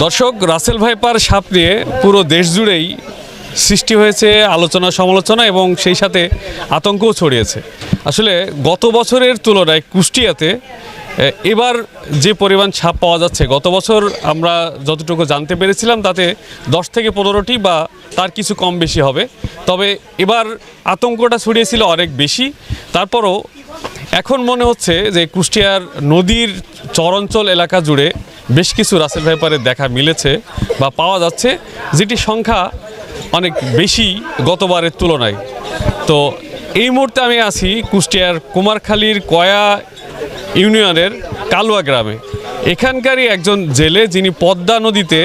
দর্শক, Russell viper সাপ নিয়ে পুরো দেশ জুড়েই সৃষ্টি হয়েছে আলোচনা সমালোচনা এবং সেই সাথে আতঙ্কও ছড়িয়েছে। আসলে গত বছরের তুলনায় কুষ্টিয়াতে এবার যে পরিমাণ সাপ পাওয়া যাচ্ছে, গত বছর আমরা যতটুকু জানতে পেরেছিলাম তাতে 10 থেকে 15টি বা তার কিছু কম বেশি হবে। তবে এবার আতঙ্কটা ছড়িয়েছিল অনেক বেশি। তারপরও এখন মনে হচ্ছে যে কুষ্টিয়ার নদীর চরাঞ্চল এলাকা জুড়ে বেশ কিছু রাসেল ভাইপারের দেখা মিলেছে বা পাওয়া যাচ্ছে, যেটি সংখ্যা অনেক বেশি গতবারের তুলনায়। তো এই মুহূর্তে আমি আছি কুষ্টিয়ার কুমারখালীর কয়া ইউনিয়নের কালুয়া গ্রামে। এখানকারই একজন জেলে, যিনি পদ্মা নদীতে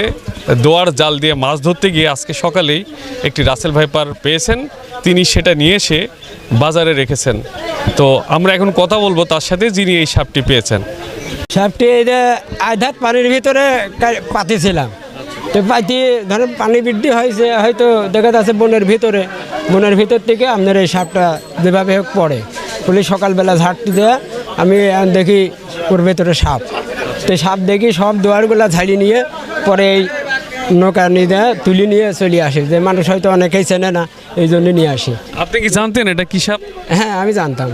দোয়ার জাল দিয়ে মাছ ধরতে গিয়ে আজকে সকালেই একটি রাসেল ভাইপার পেয়েছেন। তিনি সেটা নিয়ে এসে বাজারে রেখেছেন। তো আমরা এখন কথা বলবো তার সাথে, যিনি এই সাপটি পেয়েছেন। সাপটি আধাত পানির ভিতরে পাতিছিলাম, তো পাতি ধরেন পানি বৃদ্ধি হয়েছে, হয়তো দেখা যাচ্ছে বনের ভিতর থেকে আপনার এই সাপটা যেভাবে হোক পড়ে বলে সকালবেলা ঝাড়টি দেওয়া আমি দেখি ওর ভেতরে সাপ। তো সাপ দেখি সব দুয়ারগুলা ঝাড়ি নিয়ে পরে এই নৌকা নিয়ে তুলি নিয়ে চলে আসে, যে মানুষ হয়তো অনেকেই চেনে না, এই জন্য নিয়ে আসি। আপনি কি জানতেন এটা কি সাপ? হ্যাঁ, আমি জানতাম।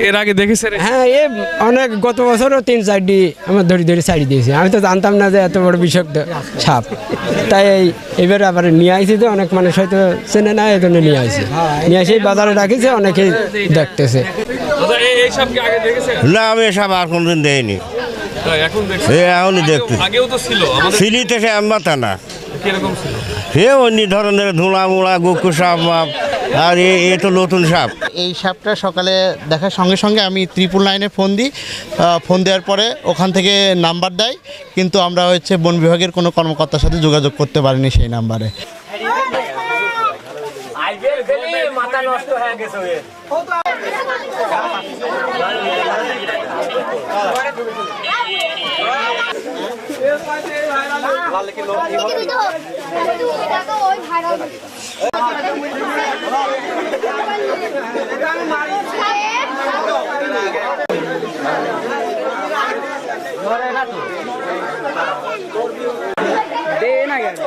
এর আগে দেখেছেন? হ্যাঁ, এ অনেক গত বছরও 3-4টি আমার ধরে ছাড়ি দিয়েছি। আমি তো জানতাম না যে এত বড় বিষাক্ত সাপ, তাই এবার আবার নিয়ে আসি। তো অনেক মানুষ হয়তো চেনে না, এই জন্য নিয়ে আসি। নিয়ে আসি বাজারে রাখিছে, অনেকেই দেখতেছে। না, আমি এসব আর কোনদিন দেয়নি। এখনই দেখতে সিলিতে সে মাথা না, সে অন্য ধরনের ধুলা মুড়া গুকু সাপ মাপ, আর এ তো নতুন সাপ। এই সাপটা সকালে দেখার সঙ্গে সঙ্গে আমি 999-এ ফোন দিই। ফোন দেওয়ার পরে ওখান থেকে নাম্বার দেয়, কিন্তু আমরা বন বিভাগের কোনো কর্মকর্তার সাথে যোগাযোগ করতে পারিনি সেই নাম্বারে।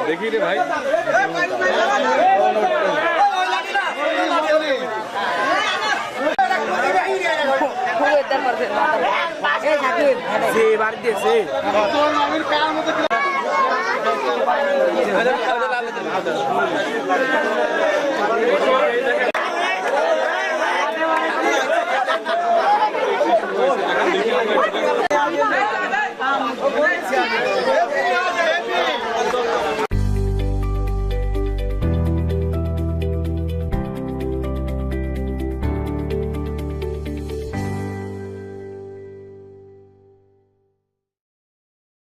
দেখি রে ভাই,